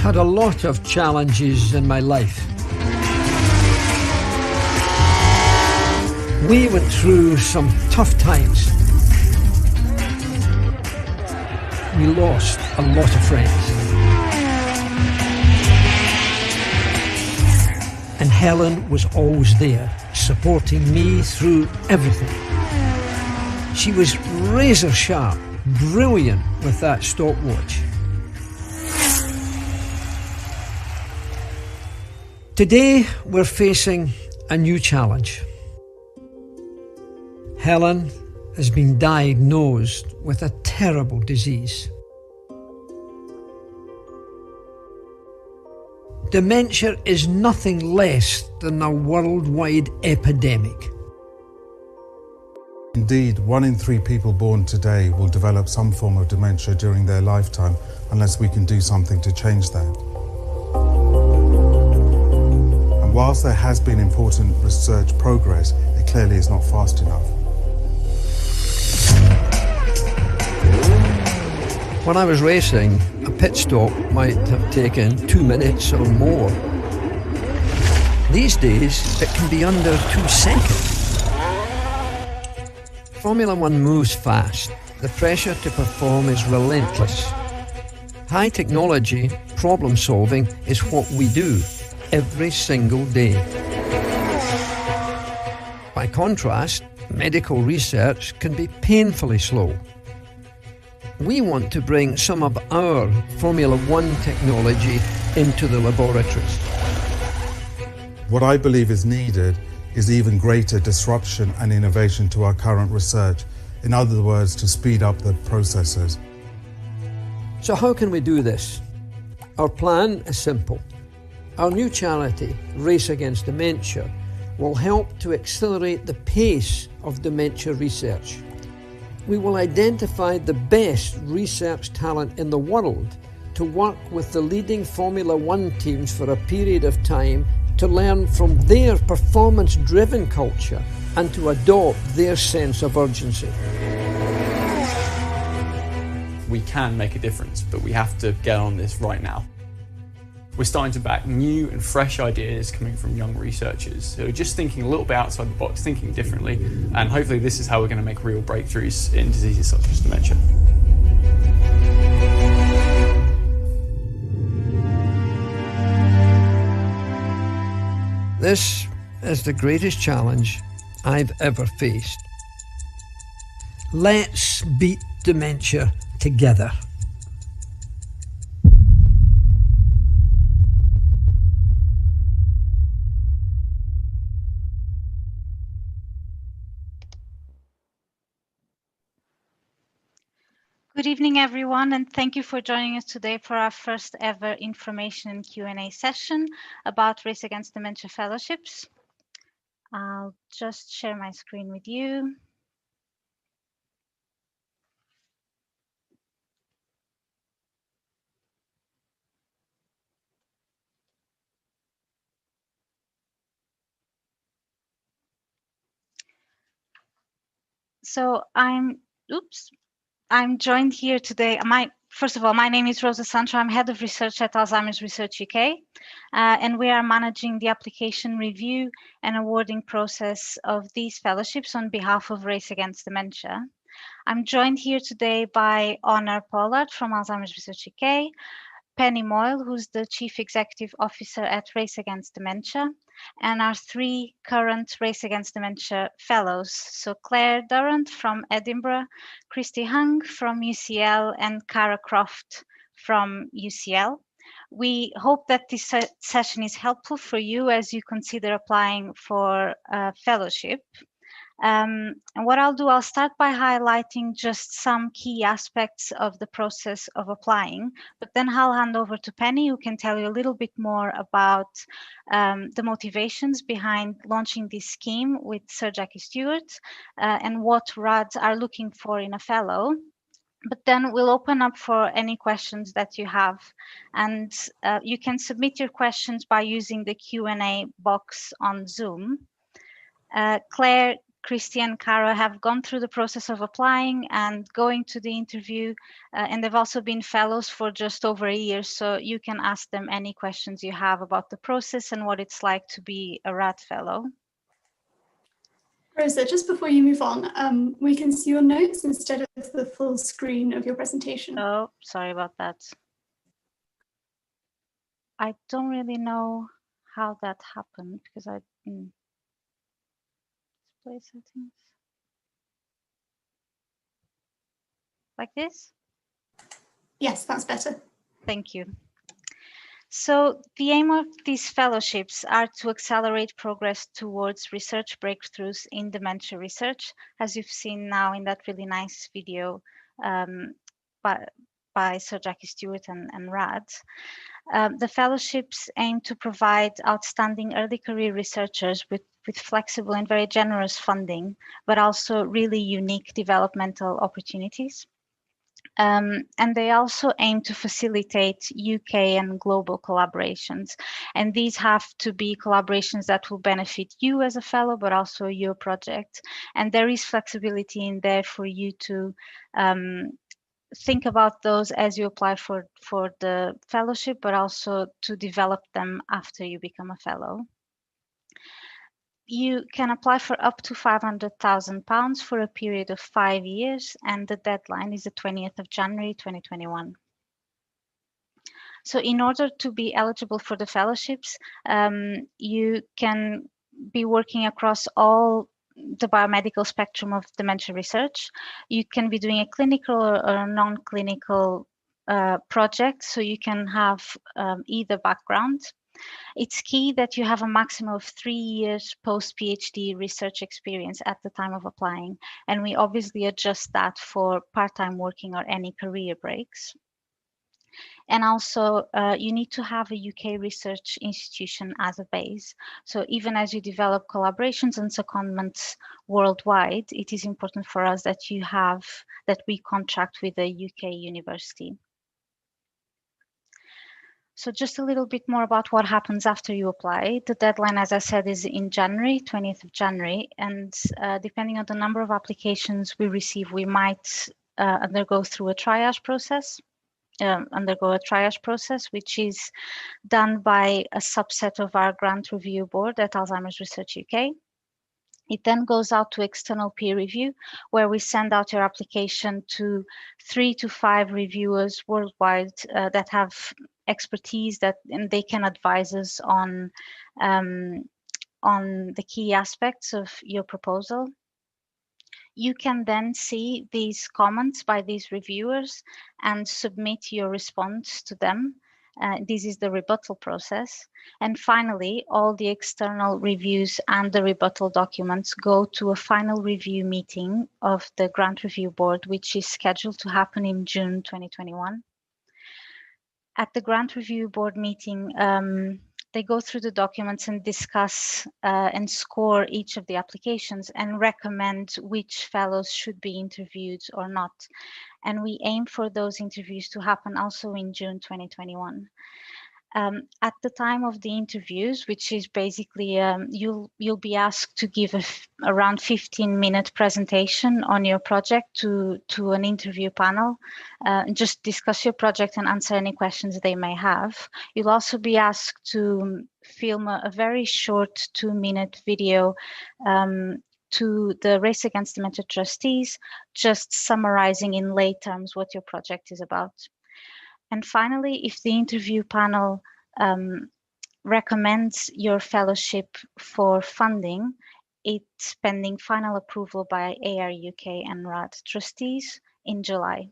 had a lot of challenges in my life. We went through some tough times. We lost a lot of friends. And Helen was always there, supporting me through everything. She was razor sharp, brilliant with that stopwatch. Today, we're facing a new challenge. Helen has been diagnosed with a terrible disease. Dementia is nothing less than a worldwide epidemic. Indeed, 1 in 3 people born today will develop some form of dementia during their lifetime unless we can do something to change that. And whilst there has been important research progress, it clearly is not fast enough. When I was racing, a pit stop might have taken 2 minutes or more. These days, it can be under 2 seconds. Formula One moves fast. The pressure to perform is relentless. High technology, problem solving is what we do every single day. By contrast, medical research can be painfully slow. We want to bring some of our Formula One technology into the laboratories. What I believe is needed is even greater disruption and innovation to our current research. In other words, to speed up the processes. So how can we do this? Our plan is simple. Our new charity, Race Against Dementia, will help to accelerate the pace of dementia research. We will identify the best research talent in the world to work with the leading Formula One teams for a period of time to learn from their performance-driven culture and to adopt their sense of urgency. We can make a difference, but we have to get on this right now. We're starting to back new and fresh ideas coming from young researchers who are just thinking a little bit outside the box, thinking differently, and hopefully this is how we're going to make real breakthroughs in diseases such as dementia. This is the greatest challenge I've ever faced. Let's beat dementia together. Good evening, everyone, and thank you for joining us today for our first ever information and Q&A session about Race Against Dementia Fellowships. I'll just share my screen with you. So I'm joined here today. First of all, my name is Rosa Sancho. I'm head of research at Alzheimer's Research UK, and we are managing the application review and awarding process of these fellowships on behalf of Race Against Dementia. I'm joined here today by Honor Pollard from Alzheimer's Research UK, Penny Moyle, who's the Chief Executive Officer at Race Against Dementia, and our 3 current Race Against Dementia Fellows. So Claire Durrant from Edinburgh, Christy Hung from UCL, and Cara Croft from UCL. We hope that this session is helpful for you as you consider applying for a fellowship. And what I'll start by highlighting just some key aspects of the process of applying, but then I'll hand over to Penny, who can tell you a little bit more about the motivations behind launching this scheme with Sir Jackie Stewart and what RADs are looking for in a fellow. But then we'll open up for any questions that you have, and you can submit your questions by using the Q&A box on Zoom. Claire, Christy and Cara have gone through the process of applying and going to the interview, and they've also been fellows for just over a year, so you can ask them any questions you have about the process and what it's like to be a RAD fellow. Rosa, just before you move on, we can see your notes instead of the full screen of your presentation. Oh, sorry about that. I don't really know how that happened because I display settings like this. Yes, that's better. Thank you. So the aim of these fellowships are to accelerate progress towards research breakthroughs in dementia research, as you've seen now in that really nice video by Sir Jackie Stewart and RAD. The fellowships aim to provide outstanding early career researchers with flexible and very generous funding, but also really unique developmental opportunities. And they also aim to facilitate UK and global collaborations. And these have to be collaborations that will benefit you as a fellow, but also your project. And there is flexibility in there for you to think about those as you apply for the fellowship, but also to develop them after you become a fellow. You can apply for up to £500,000 for a period of 5 years, and the deadline is the 20th of January 2021. So in order to be eligible for the fellowships, you can be working across all the biomedical spectrum of dementia research. You can be doing a clinical or a non-clinical project, so you can have either background. It's key that you have a maximum of 3 years post-PhD research experience at the time of applying, and we obviously adjust that for part-time working or any career breaks. And also, you need to have a UK research institution as a base. So even as you develop collaborations and secondments worldwide, it is important for us that we contract with a UK university. So just a little bit more about what happens after you apply. The deadline, as I said, is in January, 20th of January. And depending on the number of applications we receive, we might undergo a triage process, which is done by a subset of our grant review board at Alzheimer's Research UK. It then goes out to external peer review, where we send out your application to 3 to 5 reviewers worldwide that have expertise and they can advise us on the key aspects of your proposal. You can then see these comments by these reviewers and submit your response to them. This is the rebuttal process. And finally, all the external reviews and the rebuttal documents go to a final review meeting of the Grant Review Board, which is scheduled to happen in June 2021. At the Grant Review Board meeting, they go through the documents and discuss and score each of the applications and recommend which fellows should be interviewed or not. And we aim for those interviews to happen also in June 2021. At the time of the interviews, which is basically you'll be asked to give around 15-minute presentation on your project to an interview panel, just discuss your project and answer any questions they may have. You'll also be asked to film a very short 2-minute video to the Race Against Dementia trustees, just summarizing in lay terms what your project is about. And finally, if the interview panel recommends your fellowship for funding, it's pending final approval by AR UK and RAD trustees in July.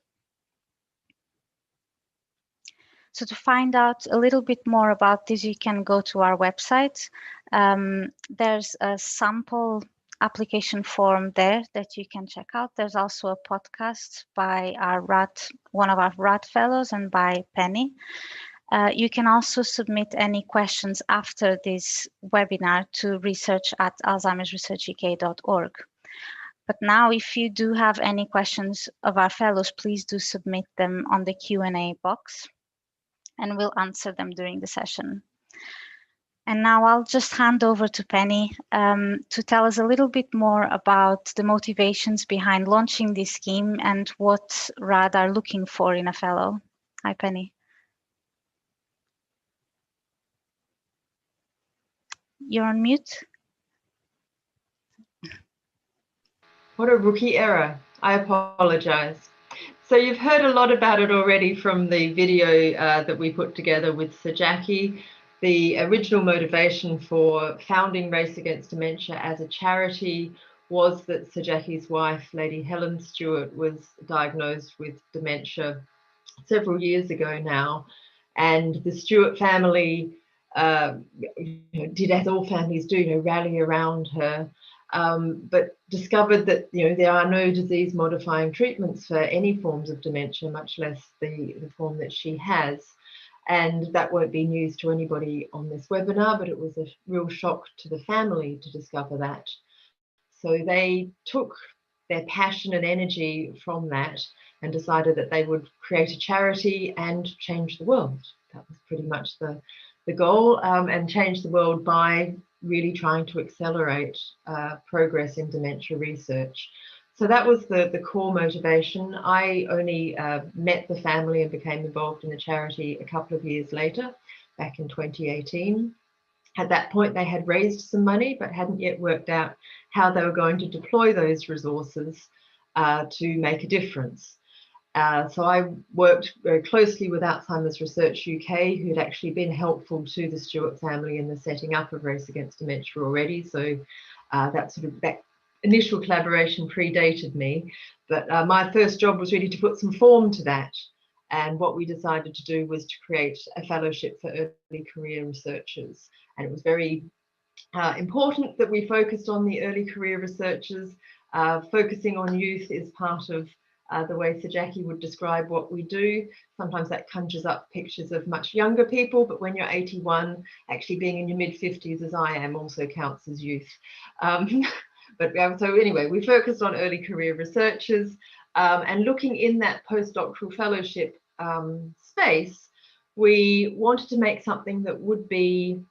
So to find out a little bit more about this, you can go to our website. There's a sample application form there that you can check out. There's also a podcast by one of our RAD fellows and by Penny. You can also submit any questions after this webinar to research@alzheimersresearchuk.org. But now, if you do have any questions of our fellows, please do submit them on the Q&A box, and we'll answer them during the session. And now I'll just hand over to Penny to tell us a little bit more about the motivations behind launching this scheme and what RAD are looking for in a fellow. Hi, Penny. You're on mute. What a rookie error. I apologize. So you've heard a lot about it already from the video that we put together with Sir Jackie. The original motivation for founding Race Against Dementia as a charity was that Sir Jackie's wife, Lady Helen Stewart, was diagnosed with dementia several years ago now. And the Stewart family did, as all families do, rally around her. But discovered that there are no disease-modifying treatments for any forms of dementia, much less the form that she has. And that won't be news to anybody on this webinar, but it was a real shock to the family to discover that. So they took their passion and energy from that and decided that they would create a charity and change the world. That was pretty much the goal, and change the world by really trying to accelerate progress in dementia research. So that was the core motivation. I only met the family and became involved in the charity a couple of years later, back in 2018. At that point, they had raised some money, but hadn't yet worked out how they were going to deploy those resources to make a difference. So I worked very closely with Alzheimer's Research UK, who had actually been helpful to the Stewart family in the setting up of Race Against Dementia already. So that initial collaboration predated me, but my first job was really to put some form to that. And what we decided to do was to create a fellowship for early career researchers. And it was very important that we focused on the early career researchers. Focusing on youth is part of the way Sir Jackie would describe what we do. Sometimes that conjures up pictures of much younger people, but when you're 81, actually being in your mid-50s as I am also counts as youth. So anyway, we focused on early career researchers, and looking in that postdoctoral fellowship space, we wanted to make something that would be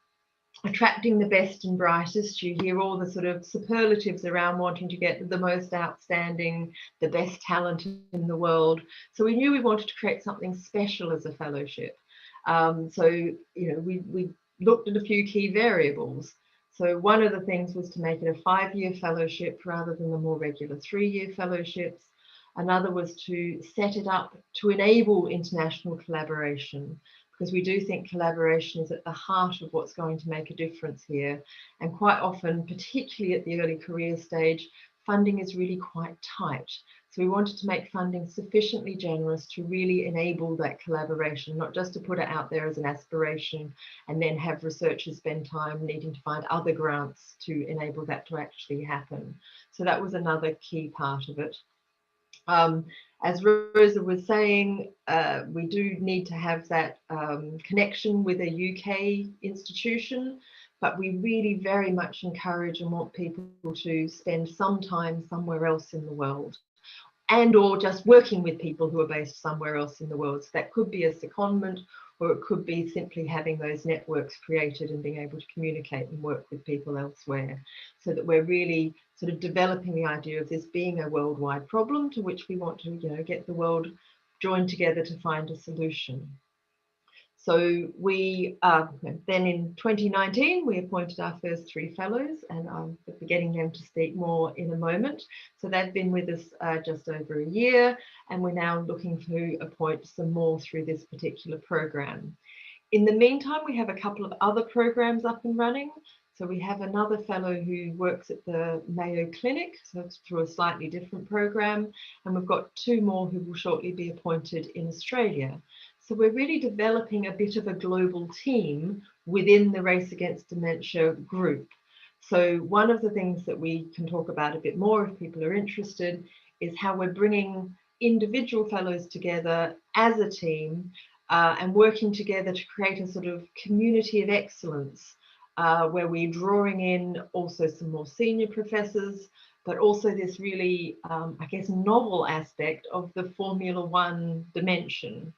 attracting the best and brightest. You hear all the sort of superlatives around wanting to get the most outstanding, the best talent in the world. So we knew we wanted to create something special as a fellowship. We looked at a few key variables. So one of the things was to make it a 5-year fellowship rather than the more regular 3-year fellowships. Another was to set it up to enable international collaboration, because we do think collaboration is at the heart of what's going to make a difference here. And quite often, particularly at the early career stage, funding is really quite tight. So we wanted to make funding sufficiently generous to really enable that collaboration, not just to put it out there as an aspiration and then have researchers spend time needing to find other grants to enable that to actually happen. So that was another key part of it. As Rosa was saying, we do need to have that connection with a UK institution, but we really very much encourage and want people to spend some time somewhere else in the world, and or just working with people who are based somewhere else in the world. So that could be a secondment, or it could be simply having those networks created and being able to communicate and work with people elsewhere, so that we're really sort of developing the idea of this being a worldwide problem to which we want to, get the world joined together to find a solution. So we then in 2019, we appointed our first 3 fellows, and I'll be getting them to speak more in a moment. So they've been with us just over a year, and we're now looking to appoint some more through this particular program. In the meantime, we have a couple of other programs up and running. So we have another fellow who works at the Mayo Clinic, so it's through a slightly different program. And we've got 2 more who will shortly be appointed in Australia. So we're really developing a bit of a global team within the Race Against Dementia group. So one of the things that we can talk about a bit more if people are interested is how we're bringing individual fellows together as a team and working together to create a sort of community of excellence, where we're drawing in also some more senior professors, but also this really, novel aspect of the Formula One dimension.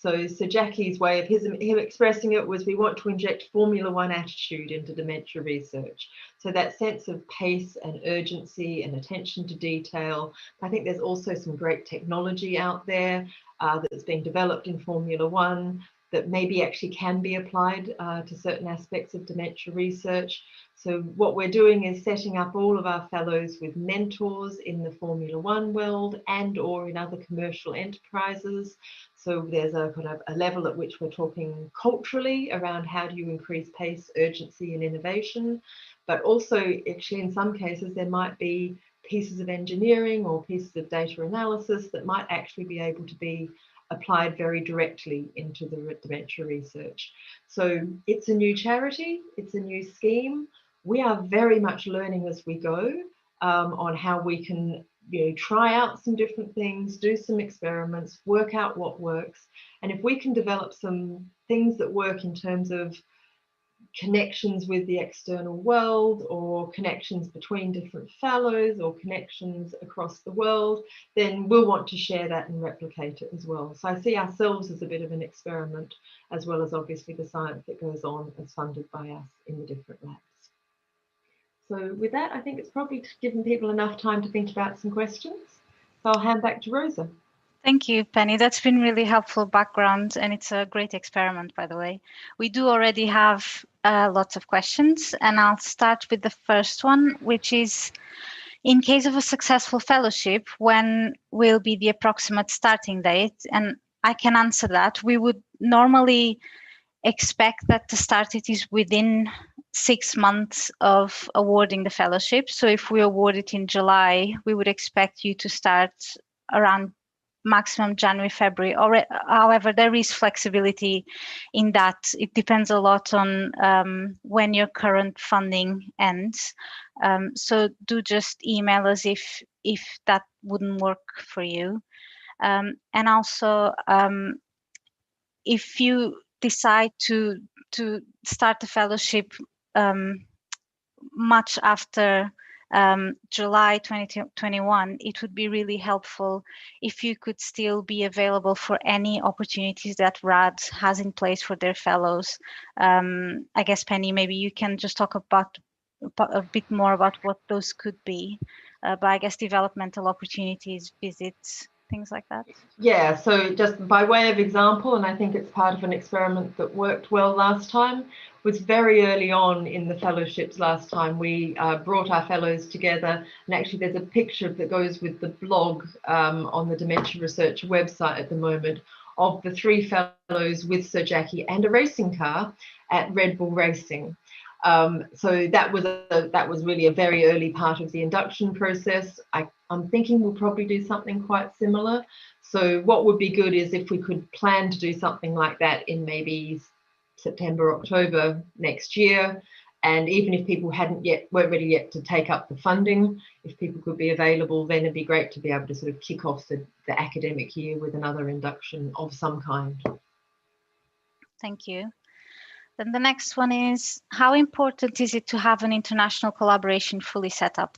So Sir Jackie's way of him expressing it was, we want to inject Formula One attitude into dementia research. So that sense of pace and urgency and attention to detail. I think there's also some great technology out there that's being developed in Formula One that maybe actually can be applied to certain aspects of dementia research. So what we're doing is setting up all of our fellows with mentors in the Formula One world and or in other commercial enterprises. So there's a kind of a level at which we're talking culturally around how do you increase pace, urgency and innovation. But also actually in some cases there might be pieces of engineering or pieces of data analysis that might actually be able to be applied very directly into the dementia research. So it's a new charity, it's a new scheme. We are very much learning as we go on how we can try out some different things, do some experiments, work out what works. And if we can develop some things that work in terms of connections with the external world or connections between different fellows or connections across the world, then we'll want to share that and replicate it as well. So I see ourselves as a bit of an experiment, as well as obviously the science that goes on as funded by us in the different labs. So with that, I think it's probably given people enough time to think about some questions. So I'll hand back to Rosa. Thank you, Penny. That's been really helpful background, and it's a great experiment, by the way. We do already have lots of questions, and I'll start with the first one, which is, in case of a successful fellowship, when will be the approximate starting date? And I can answer that. We would normally expect that the start date is within 6 months of awarding the fellowship. So if we award it in July, we would expect you to start around maximum January, February. Or, however, there is flexibility in that. It depends a lot on when your current funding ends. So do just email us if that wouldn't work for you. And also, if you decide to start the fellowship much after July 2021, it would be really helpful if you could still be available for any opportunities that RAD has in place for their fellows. I guess, Penny, maybe you can just talk about a bit more about what those could be, but I guess developmental opportunities, visits, things like that. Yeah, so just by way of example, and I think it's part of an experiment that worked well last time, was very early on in the fellowships last time. We brought our fellows together, and actually there's a picture that goes with the blog on the Dementia Researcher website at the moment of the 3 fellows with Sir Jackie and a racing car at Red Bull Racing. So that was really a very early part of the induction process. I'm thinking we'll probably do something quite similar. So what would be good is if we could plan to do something like that in maybe September, October next year. And even if people weren't ready yet to take up the funding, if people could be available, then it'd be great to be able to sort of kick off the academic year with another induction of some kind. Thank you. Then the next one is, how important is it to have an international collaboration fully set up?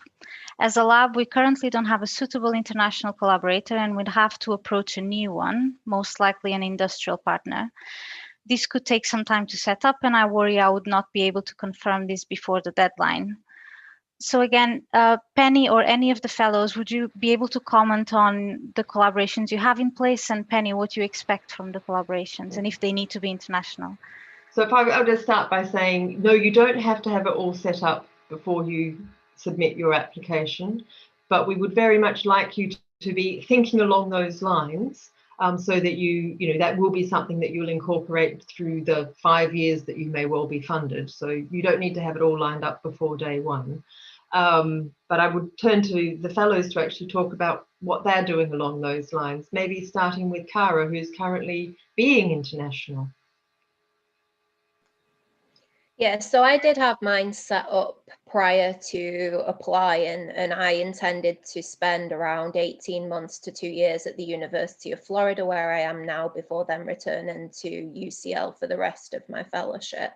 As a lab, we currently don't have a suitable international collaborator and would have to approach a new one, most likely an industrial partner. This could take some time to set up, and I worry I would not be able to confirm this before the deadline. So again, Penny or any of the fellows, would you be able to comment on the collaborations you have in place, and Penny, what you expect from the collaborations and if they need to be international? So if I would just start by saying, no, you don't have to have it all set up before you submit your application, but we would very much like you to be thinking along those lines, so that that will be something that you'll incorporate through the 5 years that you may well be funded. So you don't need to have it all lined up before day one. But I would turn to the fellows to actually talk about what they're doing along those lines, maybe starting with Cara, who's currently being international. Yeah, so I did have mine set up prior to applying, and I intended to spend around 18 months to 2 years at the University of Florida, where I am now, before then returning to UCL for the rest of my fellowship.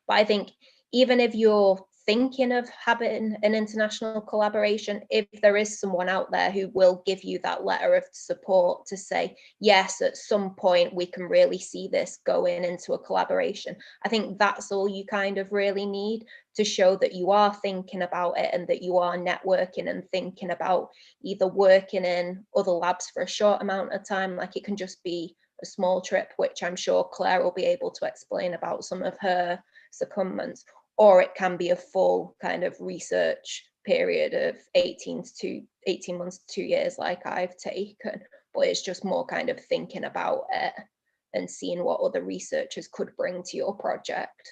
But I think even if you're thinking of having an international collaboration, if there is someone out there who will give you that letter of support to say, yes, at some point we can really see this going into a collaboration, I think that's all you kind of really need to show that you are thinking about it and that you are networking and thinking about either working in other labs for a short amount of time, like it can just be a small trip, which I'm sure Claire will be able to explain about some of her secondments, or it can be a full kind of research period of 18 months to 2 years like I've taken, but it's just more kind of thinking about it and seeing what other researchers could bring to your project.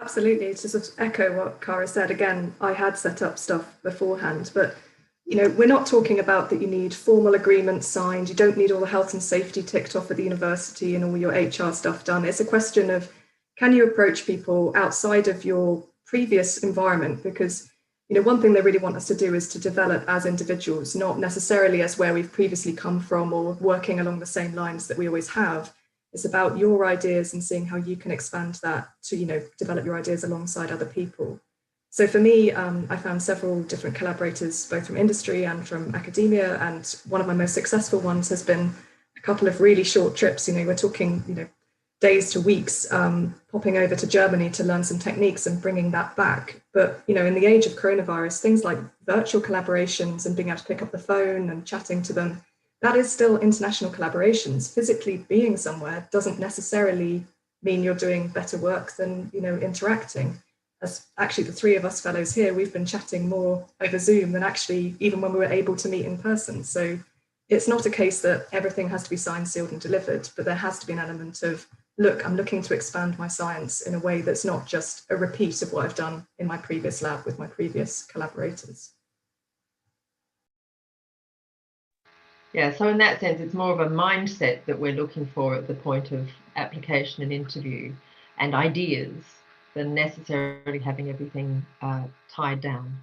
Absolutely, to sort of echo what Cara said, again, I had set up stuff beforehand, but you know, we're not talking about that you need formal agreements signed, you don't need all the health and safety ticked off at the university and all your HR stuff done. It's a question of, can you approach people outside of your previous environment? Because, you know, one thing they really want us to do is to develop as individuals, not necessarily as where we've previously come from or working along the same lines that we always have. It's about your ideas and seeing how you can expand that to, you know, develop your ideas alongside other people. So for me, I found several different collaborators, both from industry and from academia. And one of my most successful ones has been a couple of really short trips. You know, we're talking, you know, days to weeks, popping over to Germany to learn some techniques and bringing that back. But, you know, in the age of coronavirus, things like virtual collaborations and being able to pick up the phone and chatting to them, that is still international collaborations. Physically being somewhere doesn't necessarily mean you're doing better work than, you know, interacting. As actually the three of us fellows here, we've been chatting more over Zoom than actually even when we were able to meet in person. So it's not a case that everything has to be signed, sealed and delivered, but there has to be an element of, look, I'm looking to expand my science in a way that's not just a repeat of what I've done in my previous lab with my previous collaborators. Yeah, so in that sense, it's more of a mindset that we're looking for at the point of application and interview, and ideas, than necessarily having everything tied down.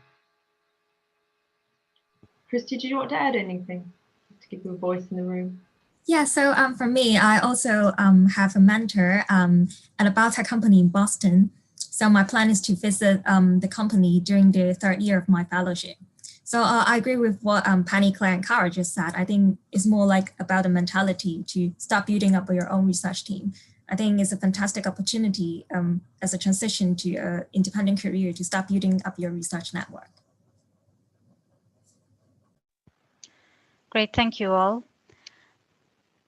Christy, did you want to add anything to give you a voice in the room? Yeah, so for me, I also have a mentor at a biotech company in Boston. So my plan is to visit the company during the third year of my fellowship. So I agree with what Penny, Claire, and Cara just said. I think it's more like about the mentality to start building up your own research team. I think it's a fantastic opportunity as a transition to an independent career to start building up your research network. Great, thank you all.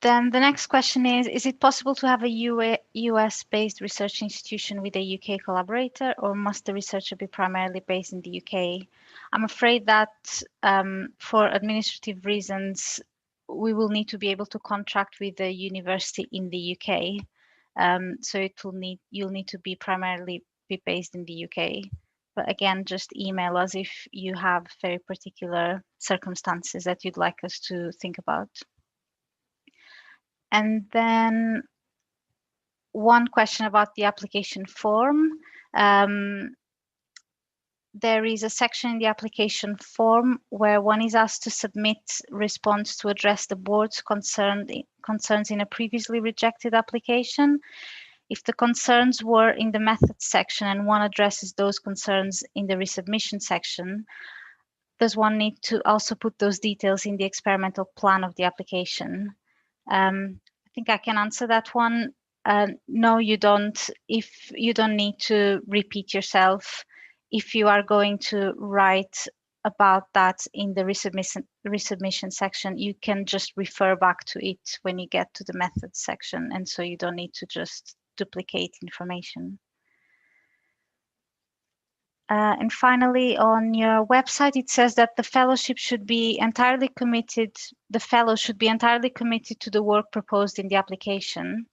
Then the next question is it possible to have a US-based research institution with a UK collaborator, or must the researcher be primarily based in the UK? I'm afraid that for administrative reasons, we will need to be able to contract with the university in the UK. So you'll need to be primarily based in the UK. But again, just email us if you have very particular circumstances that you'd like us to think about. And then one question about the application form. There is a section in the application form where one is asked to submit response to address the board's concerns in a previously rejected application. If the concerns were in the methods section and one addresses those concerns in the resubmission section, does one need to also put those details in the experimental plan of the application? I think I can answer that one. No, you don't. If you don't need to repeat yourself, if you are going to write about that in the resubmission section, you can just refer back to it when you get to the methods section, and so you don't need to just duplicate information. And finally, on your website, it says that the fellowship should be entirely committed, the fellow should be entirely committed to the work proposed in the application.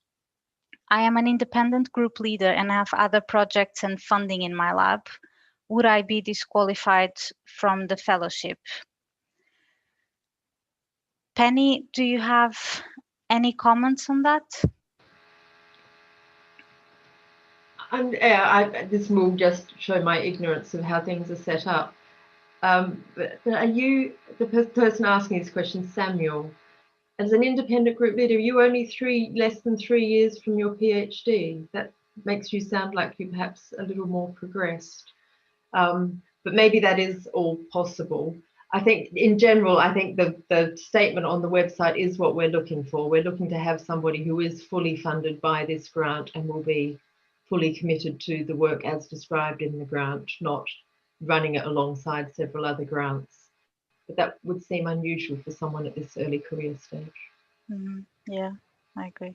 I am an independent group leader and have other projects and funding in my lab. Would I be disqualified from the fellowship? Penny, do you have any comments on that? This will just show my ignorance of how things are set up. But are you, the person asking this question, Samuel, as an independent group leader, are you only less than 3 years from your PhD? makes you sound like you're perhaps a little more progressed. But maybe that is all possible. I think in general, I think the statement on the website is what we're looking for. We're looking to have somebody who is fully funded by this grant and will be fully committed to the work as described in the grant, not running it alongside several other grants. But that would seem unusual for someone at this early career stage. Yeah, I agree.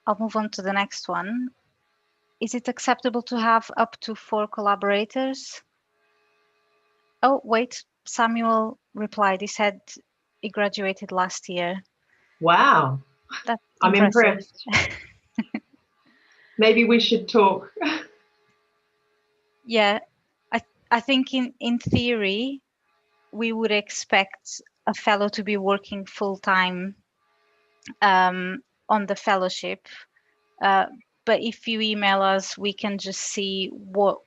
I'll move on to the next one. Is it acceptable to have up to 4 collaborators? Oh, wait, Samuel replied. He said he graduated last year. Wow. That's I'm impressive. impressed. Maybe we should talk. Yeah, I think in theory, we would expect a fellow to be working full-time on the fellowship. But if you email us, we can just see what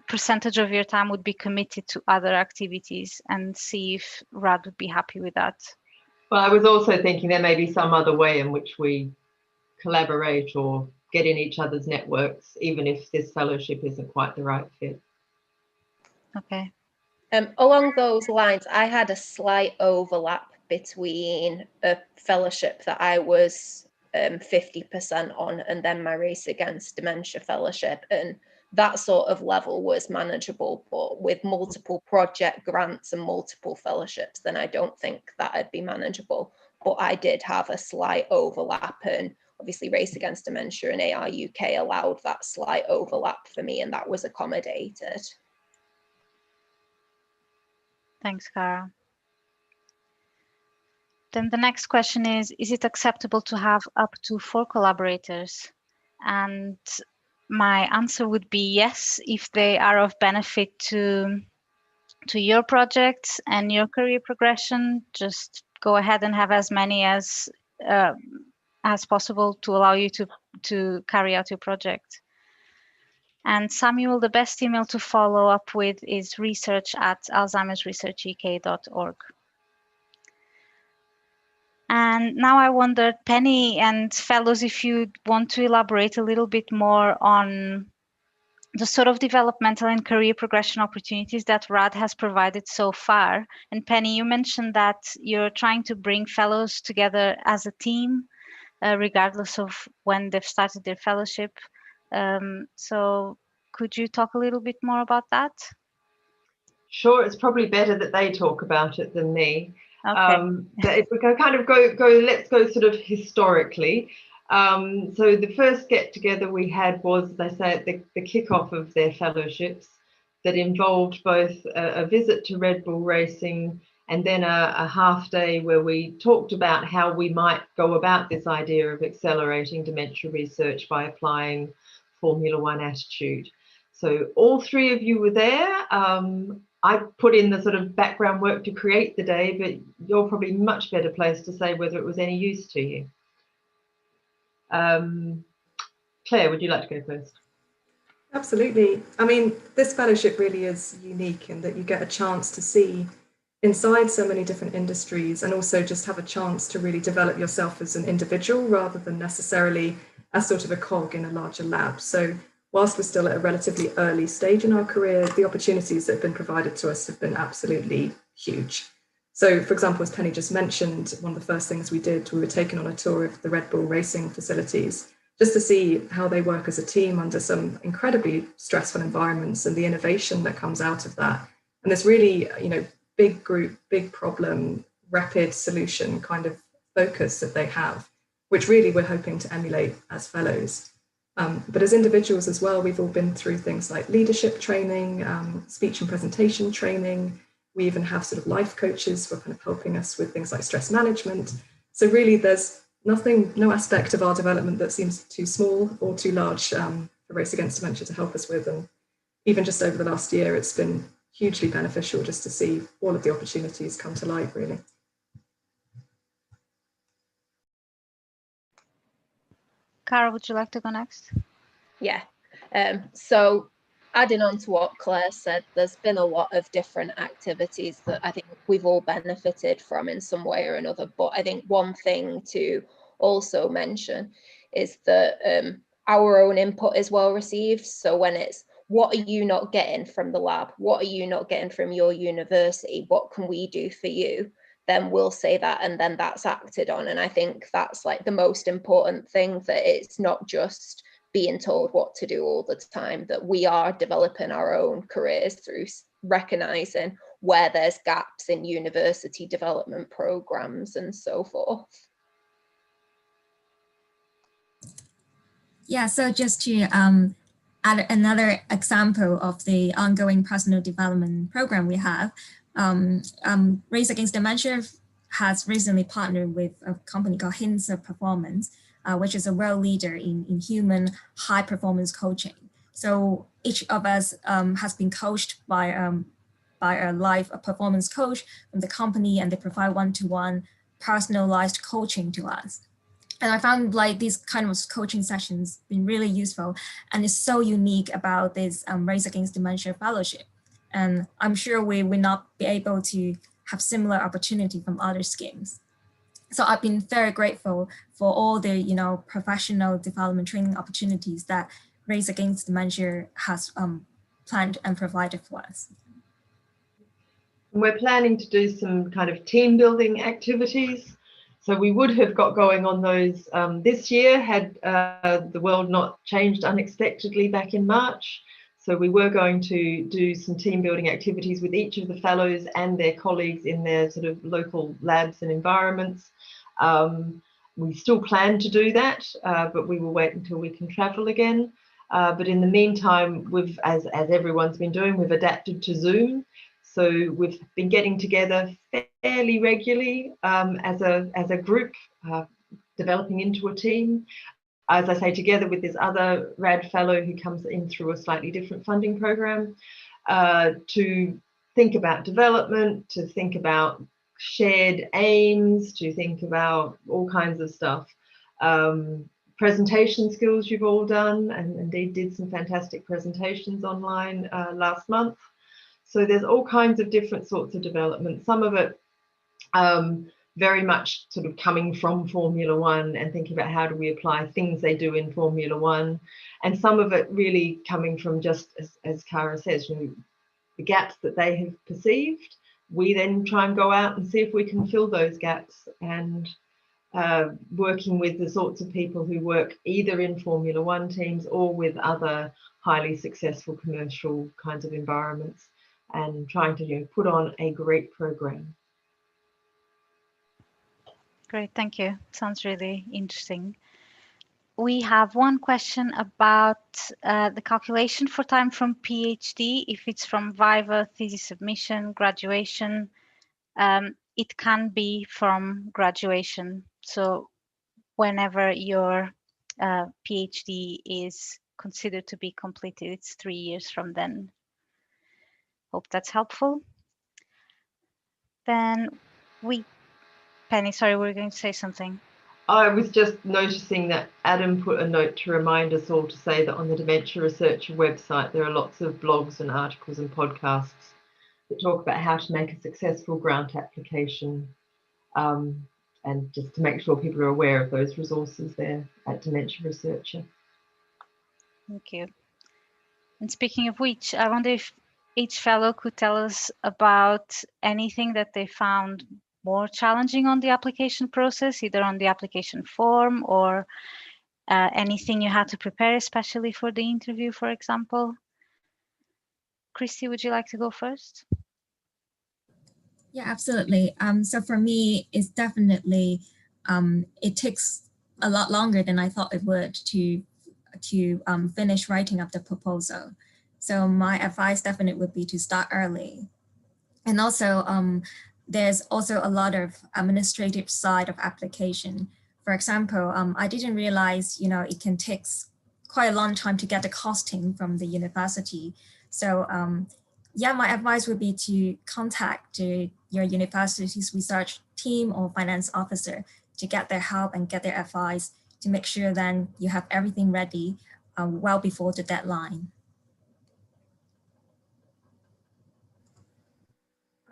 percentage of your time would be committed to other activities and see if RAD would be happy with that. Well, I was also thinking there may be some other way in which we collaborate or get in each other's networks, even if this fellowship isn't quite the right fit. Okay. Along those lines, I had a slight overlap between a fellowship that I was 50% on and then my Race Against Dementia fellowship, and that sort of level was manageable, but with multiple project grants and multiple fellowships, then I don't think that'd be manageable. But I did have a slight overlap, and obviously Race Against Dementia and AR UK allowed that slight overlap for me, and that was accommodated. Thanks, Cara. Then the next question is it acceptable to have up to 4 collaborators? And my answer would be yes, if they are of benefit to your projects and your career progression. Just go ahead and have as many as possible to allow you to carry out your project. And Samuel, the best email to follow up with is research@alzheimersresearchuk.org. And now I wonder, Penny and fellows, if you want to elaborate a little bit more on the sort of developmental and career progression opportunities that RAD has provided so far. And Penny, you mentioned that you're trying to bring fellows together as a team, regardless of when they've started their fellowship. So could you talk a little bit more about that? Sure, it's probably better that they talk about it than me. Okay. But if we let's go sort of historically. So the first get together we had was, as I say, at the kickoff of their fellowships that involved both a visit to Red Bull Racing and then a half day where we talked about how we might go about this idea of accelerating dementia research by applying Formula One attitude. So all 3 of you were there. I put in the sort of background work to create the day, but you're probably much better placed to say whether it was any use to you. Claire, would you like to go first? Absolutely. I mean, this fellowship really is unique in that you get a chance to see inside so many different industries and also just have a chance to really develop yourself as an individual rather than necessarily as sort of a cog in a larger lab. So whilst we're still at a relatively early stage in our career, the opportunities that have been provided to us have been absolutely huge. So, for example, as Penny just mentioned, one of the first things we did, we were taken on a tour of the Red Bull Racing facilities just to see how they work as a team under some incredibly stressful environments and the innovation that comes out of that. And this really, big group, big problem, rapid solution kind of focus that they have, which really we're hoping to emulate as fellows. But as individuals as well, we've all been through things like leadership training, speech and presentation training. We even have sort of life coaches who are kind of helping us with things like stress management. So really there's no aspect of our development that seems too small or too large for Race Against Dementia to help us with. And even just over the last year, it's been hugely beneficial just to see all of the opportunities come to light, really. Cara, would you like to go next? Yeah. So adding on to what Claire said, there's been a lot of different activities that I think we've all benefited from in some way or another. But I think one thing to also mention is that our own input is well received. So when it's, what are you not getting from the lab? What are you not getting from your university? What can we do for you? Then we'll say that, and then that's acted on. And I think that's like the most important thing, that it's not just being told what to do all the time, that we are developing our own careers through recognizing where there's gaps in university development programs and so forth. Yeah, so just to add another example of the ongoing personal development program we have, Race Against Dementia has recently partnered with a company called Hints of Performance, which is a world leader in human high performance coaching. So each of us has been coached by a live performance coach from the company, and they provide one-to-one personalized coaching to us. And I found like these kind of coaching sessions been really useful, and it's so unique about this Race Against Dementia Fellowship. And I'm sure we will not be able to have similar opportunity from other schemes. So I've been very grateful for all the professional development training opportunities that Race Against Dementia has planned and provided for us. We're planning to do some kind of team building activities. So we would have got going on those this year had the world not changed unexpectedly back in March. So we were going to do some team building activities with each of the fellows and their colleagues in their sort of local labs and environments. We still plan to do that, but we will wait until we can travel again. But in the meantime, we've, as everyone's been doing, we've adapted to Zoom. So we've been getting together fairly regularly as a group, developing into a team. As I say, together with this other RAD fellow who comes in through a slightly different funding program, to think about development, to think about shared aims, to think about all kinds of stuff. Presentation skills you've all done, and indeed did some fantastic presentations online last month. So there's all kinds of different sorts of development. Some of it very much sort of coming from Formula One and thinking about how do we apply things they do in Formula One. And some of it really coming from just, as Cara says, the gaps that they have perceived. We then try and go out and see if we can fill those gaps, and working with the sorts of people who work either in Formula One teams or with other highly successful commercial kinds of environments, and trying to put on a great program. Great, thank you. Sounds really interesting. We have one question about the calculation for time from PhD. If it's from Viva, thesis submission, graduation, it can be from graduation. So whenever your PhD is considered to be completed, it's 3 years from then. Hope that's helpful. Then Penny, sorry, we were going to say something. I was just noticing that Adam put a note to remind us all to say that on the Dementia Researcher website, there are lots of blogs and articles and podcasts that talk about how to make a successful grant application, and just to make sure people are aware of those resources there at Dementia Researcher. Thank you. And speaking of which, I wonder if each fellow could tell us about anything that they found more challenging on the application process, either on the application form or anything you had to prepare, especially for the interview, for example. Christy, would you like to go first? Yeah, absolutely. So for me, it's definitely, it takes a lot longer than I thought it would to finish writing up the proposal. So my advice definitely would be to start early. And also, there's also a lot of administrative side of application. For example, I didn't realize, it can take quite a long time to get the costing from the university. So yeah, my advice would be to contact your university's research team or finance officer to get their help and get their advice to make sure then you have everything ready well before the deadline.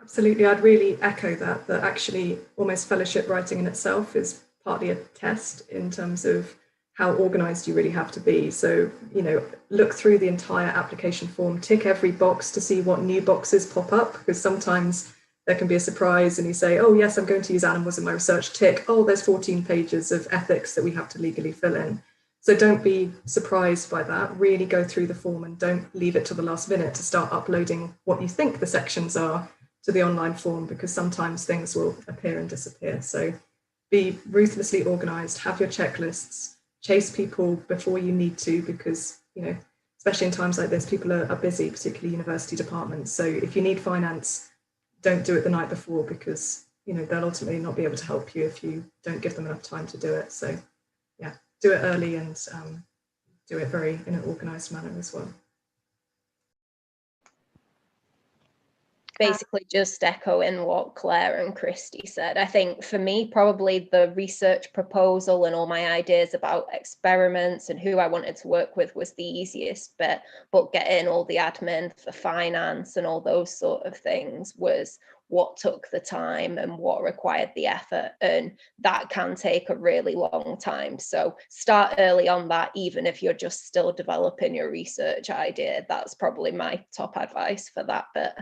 Absolutely, I'd really echo that actually almost fellowship writing in itself is partly a test in terms of how organized you really have to be. So, you know, look through the entire application form, tick every box to see what new boxes pop up, because sometimes there can be a surprise and you say, oh yes, I'm going to use animals in my research, tick, oh, there's 14 pages of ethics that we have to legally fill in. So don't be surprised by that. Really go through the form and don't leave it to the last minute to start uploading what you think the sections are to the online form, because sometimes things will appear and disappear. So be ruthlessly organized, have your checklists, chase people before you need to, because, you know, especially in times like this, people are busy, particularly university departments. So if you need finance, don't do it the night before, because, you know, they'll ultimately not be able to help you if you don't give them enough time to do it. So yeah, do it early and do it in an organized manner as well. Basically just echoing what Claire and Christy said. I think for me, probably the research proposal and all my ideas about experiments and who I wanted to work with was the easiest bit, but getting all the admin for finance and all those sort of things was what took the time and what required the effort, and that can take a really long time. So start early on that, even if you're just still developing your research idea. That's probably my top advice for that bit.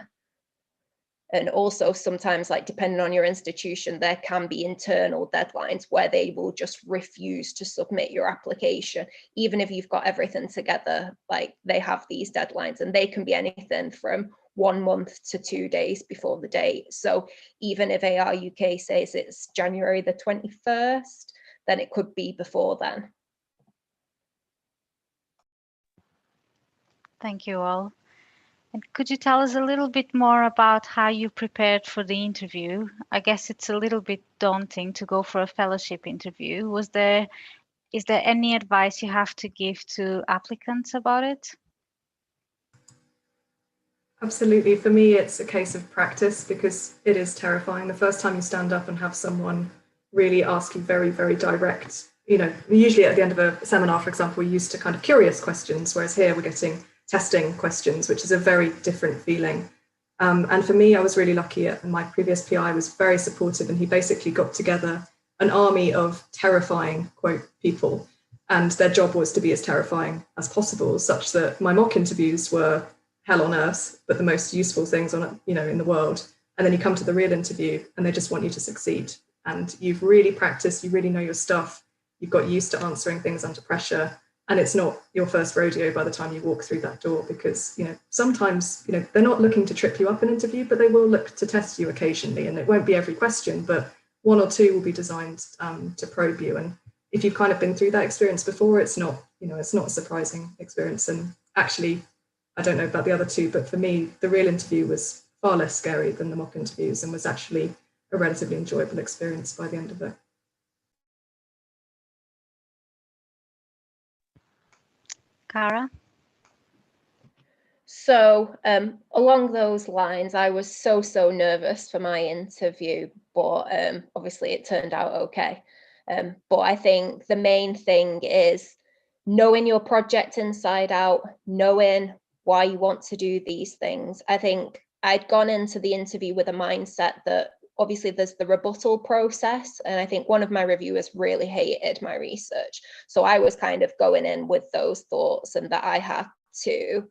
And also sometimes, like, depending on your institution, there can be internal deadlines where they will just refuse to submit your application. Even if you've got everything together, like, they have these deadlines, and they can be anything from 1 month to 2 days before the date. So even if AR UK says it's January the 21st, then it could be before then. Thank you all. And could you tell us a little bit more about how you prepared for the interview? I guess it's a little bit daunting to go for a fellowship interview. Is there any advice you have to give to applicants about it? Absolutely. For me, it's a case of practice, because it is terrifying. The first time you stand up and have someone really ask you very, very direct, you know, usually at the end of a seminar, for example, we're used to kind of curious questions, whereas here we're getting testing questions, which is a very different feeling. And for me, I was really lucky. My previous PI was very supportive, and he basically got together an army of terrifying, quote, people, and their job was to be as terrifying as possible, such that my mock interviews were hell on earth, but the most useful things on, you know, in the world. And then you come to the real interview and they just want you to succeed. And you've really practiced, you really know your stuff, you've got used to answering things under pressure. And it's not your first rodeo by the time you walk through that door, because, you know, sometimes, you know, they're not looking to trip you up in an interview, but they will look to test you occasionally. And it won't be every question, but 1 or 2 will be designed to probe you. And if you've kind of been through that experience before, it's not, you know, it's not a surprising experience. And actually, I don't know about the other 2, but for me, the real interview was far less scary than the mock interviews, and was actually a relatively enjoyable experience by the end of it. Cara? So along those lines, I was so nervous for my interview, but obviously it turned out okay. But I think the main thing is knowing your project inside out, knowing why you want to do these things. I think I'd gone into the interview with a mindset that obviously there's the rebuttal process, and I think one of my reviewers really hated my research. So I was kind of going in with those thoughts, and that I had to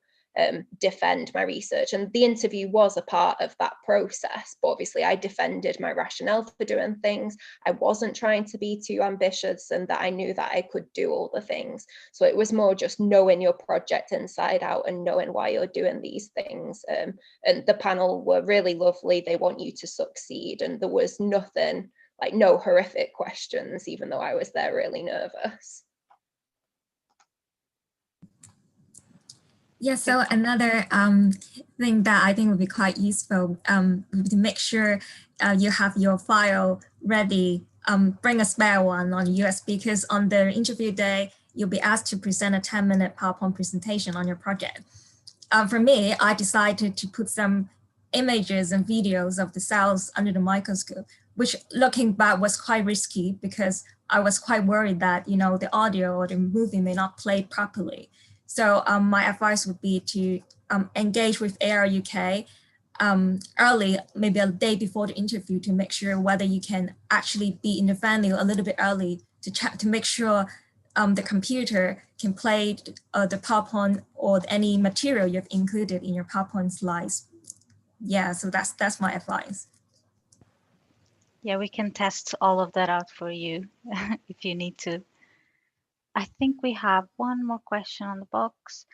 defend my research, and the interview was a part of that process. But obviously I defended my rationale for doing things. I wasn't trying to be too ambitious, and that I knew that I could do all the things. So it was more just knowing your project inside out and knowing why you're doing these things. And the panel were really lovely. They want you to succeed, and there was nothing, like, no horrific questions, even though I was there really nervous. Yeah, so another thing that I think would be quite useful to make sure you have your file ready, bring a spare one on USB, because on the interview day, you'll be asked to present a 10-minute PowerPoint presentation on your project. For me, I decided to put some images and videos of the cells under the microscope, which looking back was quite risky, because I was quite worried that, you know, the audio or the movie may not play properly. So my advice would be to engage with AR UK early, maybe a day before the interview, to make sure whether you can actually be in the venue a little bit early to check, to make sure the computer can play the PowerPoint or any material you've included in your PowerPoint slides. Yeah, so that's my advice. Yeah, we can test all of that out for you if you need to. I think we have one more question on the box.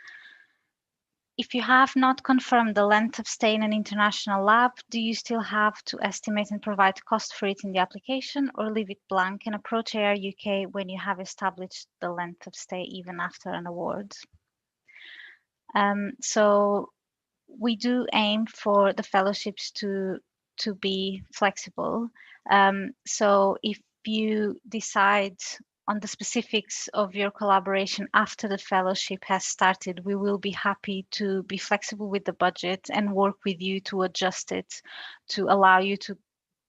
If you have not confirmed the length of stay in an international lab, do you still have to estimate and provide cost for it in the application, or leave it blank and approach AR UK when you have established the length of stay even after an award? So we do aim for the fellowships to be flexible. So if you decide on the specifics of your collaboration after the fellowship has started, we will be happy to be flexible with the budget and work with you to adjust it to allow you to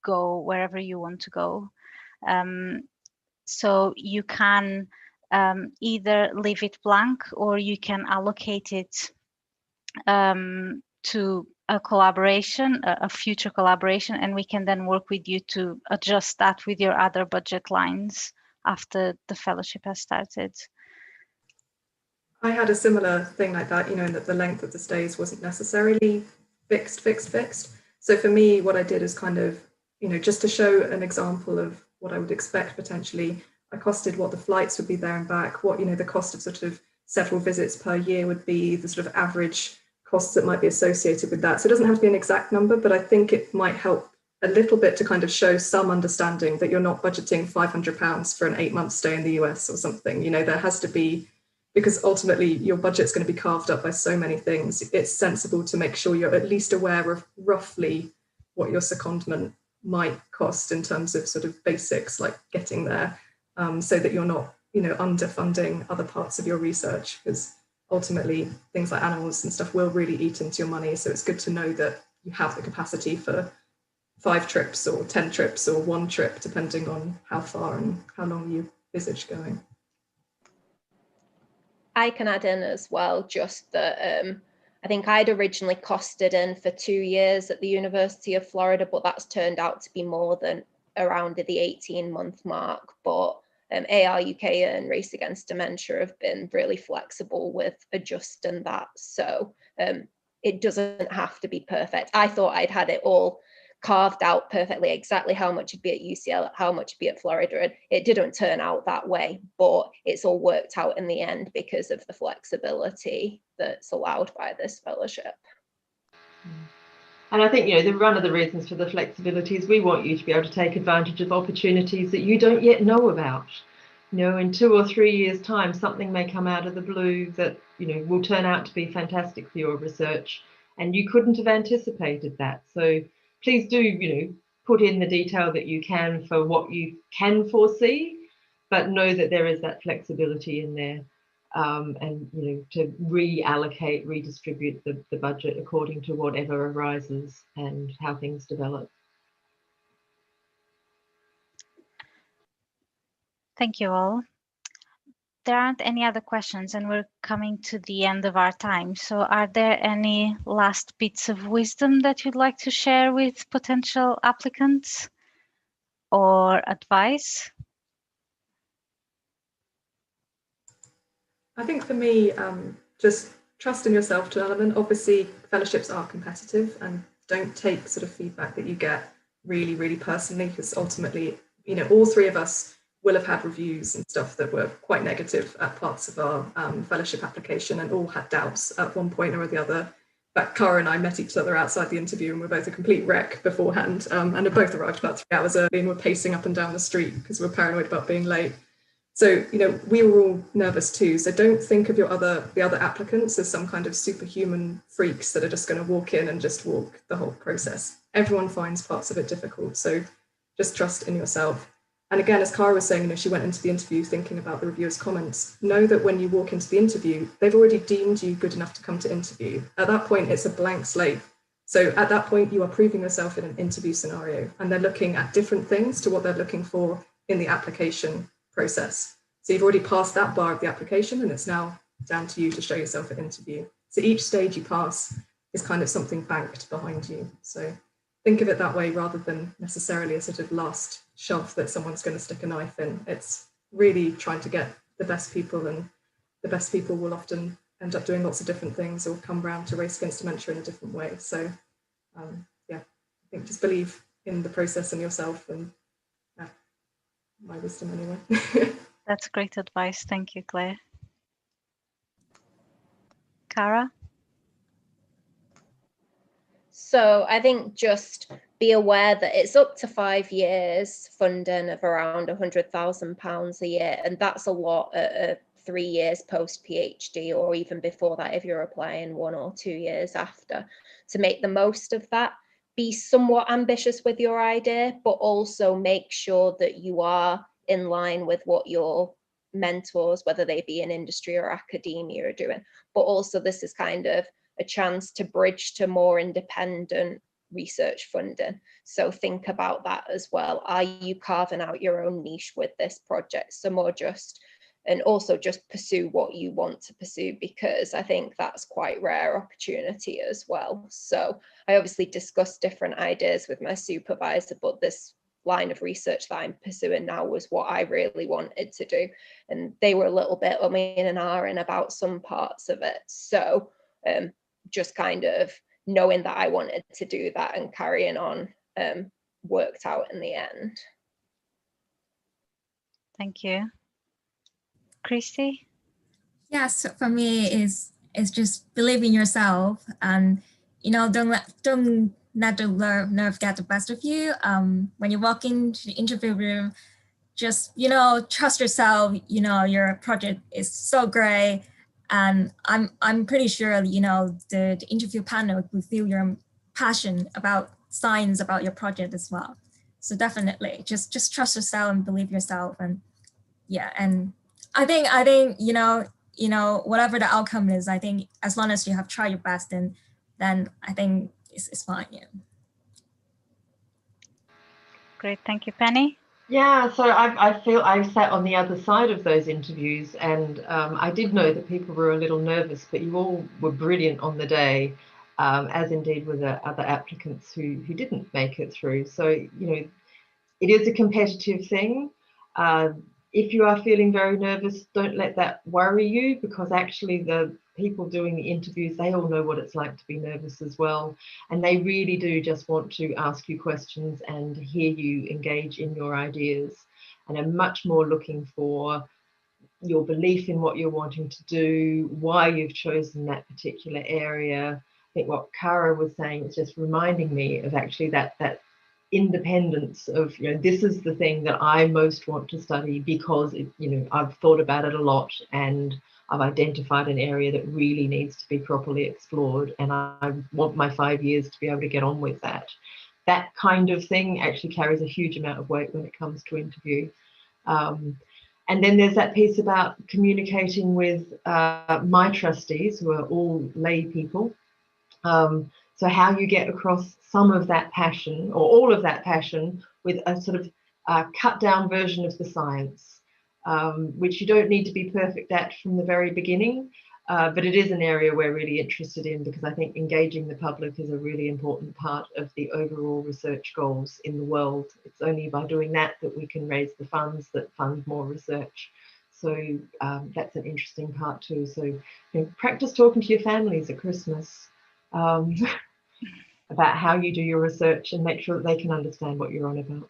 go wherever you want to go. So you can either leave it blank, or you can allocate it to a collaboration, a future collaboration, and we can then work with you to adjust that with your other budget lines after the fellowship has started. I had a similar thing like that, in that the length of the stays wasn't necessarily fixed. So for me, what I did is kind of, just to show an example of what I would expect potentially, I costed what the flights would be there and back, what, the cost of sort of several visits per year would be, the sort of average costs that might be associated with that. So it doesn't have to be an exact number, but I think it might help a little bit to kind of show some understanding that you're not budgeting £500 for an 8-month stay in the US or something. There has to be, because ultimately your budget's going to be carved up by so many things. It's sensible to make sure you're at least aware of roughly what your secondment might cost in terms of sort of basics, like getting there, so that you're not, underfunding other parts of your research, because ultimately things like animals and stuff will really eat into your money. So it's good to know that you have the capacity for 5 trips or 10 trips or 1 trip, depending on how far and how long you envisage going. I can add in as well, just that I think I'd originally costed in for 2 years at the University of Florida, but that's turned out to be more than around the 18-month mark. But AR UK and Race Against Dementia have been really flexible with adjusting that. So it doesn't have to be perfect. I thought I'd had it all carved out perfectly, exactly how much it'd be at UCL, how much it'd be at Florida, and it didn't turn out that way, but it's all worked out in the end because of the flexibility that's allowed by this fellowship. And I think, one of the reasons for the flexibility is we want you to be able to take advantage of opportunities that you don't yet know about. In 2 or 3 years' time, something may come out of the blue that, will turn out to be fantastic for your research, and you couldn't have anticipated that. So please do, put in the detail that you can for what you can foresee, but know that there is that flexibility in there, and to reallocate, redistribute the budget according to whatever arises and how things develop. Thank you all. There aren't any other questions, and we're coming to the end of our time. So are there any last bits of wisdom that you'd like to share with potential applicants or advice? I think for me, just trust in yourself to an element. Obviously, fellowships are competitive, and don't take sort of feedback that you get really, really personally, because ultimately, all 3 of us will have had reviews and stuff that were quite negative at parts of our fellowship application, and all had doubts at one point or the other. But Cara and I met each other outside the interview, and we're both a complete wreck beforehand, and have both arrived about 3 hours early, and we're pacing up and down the street because we're paranoid about being late. So, we were all nervous too. So don't think of the other applicants as some kind of superhuman freaks that are just going to walk in and just walk the whole process. Everyone finds parts of it difficult. So just trust in yourself. And again, as Cara was saying, she went into the interview thinking about the reviewers' comments. Know that when you walk into the interview, they've already deemed you good enough to come to interview. At that point, it's a blank slate. So at that point, you are proving yourself in an interview scenario, and they're looking at different things to what they're looking for in the application process. So you've already passed that bar of the application, and it's now down to you to show yourself at interview. So each stage you pass is kind of something banked behind you. So think of it that way, rather than necessarily a sort of last shove that someone's going to stick a knife in. It's really trying to get the best people, and the best people will often end up doing lots of different things or come round to Race Against Dementia in a different way. So yeah, I think just believe in the process and yourself, and my wisdom anyway. That's great advice. Thank you, Claire. Cara? So I think just be aware that it's up to 5 years funding of around £100,000 a year, and that's a lot at 3 years post PhD, or even before that if you're applying 1 or 2 years after. To make the most of that, be somewhat ambitious with your idea, but also make sure that you are in line with what your mentors, whether they be in industry or academia, are doing. But also this is kind of a chance to bridge to more independent research funding. So think about that as well. Are you carving out your own niche with this project? So more just, and also just pursue what you want to pursue, because I think that's quite rare opportunity as well. So I obviously discussed different ideas with my supervisor, but this line of research that I'm pursuing now was what I really wanted to do. And they were a little bit umming and ahhing about some parts of it. So just kind of knowing that I wanted to do that and carrying on worked out in the end. Thank you. Christy? Yes, for me is just believe in yourself, and don't let the nerve get the best of you. When you walk into the interview room, just trust yourself. Your project is so great, and I'm pretty sure the interview panel will feel your passion about science, about your project as well. So definitely just trust yourself and believe yourself, and yeah, and I think whatever the outcome is, I think as long as you have tried your best, then I think it's fine. Yeah. Great, thank you, Penny. Yeah, so I feel I've sat on the other side of those interviews, and I did know that people were a little nervous, but you all were brilliant on the day, as indeed were the other applicants who didn't make it through. So, it is a competitive thing. If you are feeling very nervous, don't let that worry you, because actually the people doing the interviews, they all know what it's like to be nervous as well. And they really do just want to ask you questions and hear you engage in your ideas, and are much more looking for your belief in what you're wanting to do, why you've chosen that particular area. I think what Cara was saying is just reminding me of actually that independence of, this is the thing that I most want to study because I've thought about it a lot, and I've identified an area that really needs to be properly explored, and I want my 5 years to be able to get on with that. That kind of thing actually carries a huge amount of weight when it comes to interview. And then there's that piece about communicating with my trustees, who are all lay people. So how you get across some of that passion, or all of that passion, with a sort of cut down version of the science, which you don't need to be perfect at from the very beginning, but it is an area we're really interested in, because I think engaging the public is a really important part of the overall research goals in the world. It's only by doing that that we can raise the funds that fund more research. So that's an interesting part too. So practice talking to your families at Christmas about how you do your research, and make sure that they can understand what you're on about.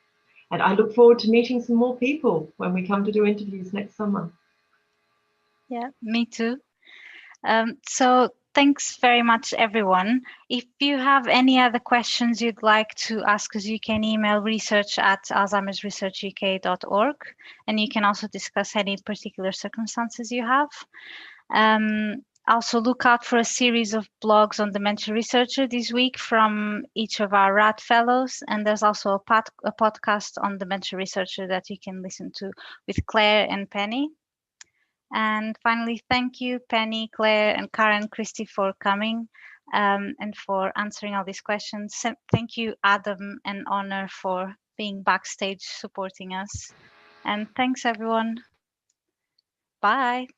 And I look forward to meeting some more people when we come to do interviews next summer. Yeah, me too. So thanks very much, everyone. If you have any other questions you'd like to ask us, you can email research@alzheimersresearchuk.org, and you can also discuss any particular circumstances you have. Also look out for a series of blogs on Dementia Researcher this week from each of our RAD fellows, and there's also a podcast on Dementia Researcher that you can listen to with Claire and Penny. And finally, thank you, Penny, Claire, and Karen, Christy, for coming and for answering all these questions. Thank you, Adam and Honor, for being backstage supporting us. And thanks, everyone. Bye.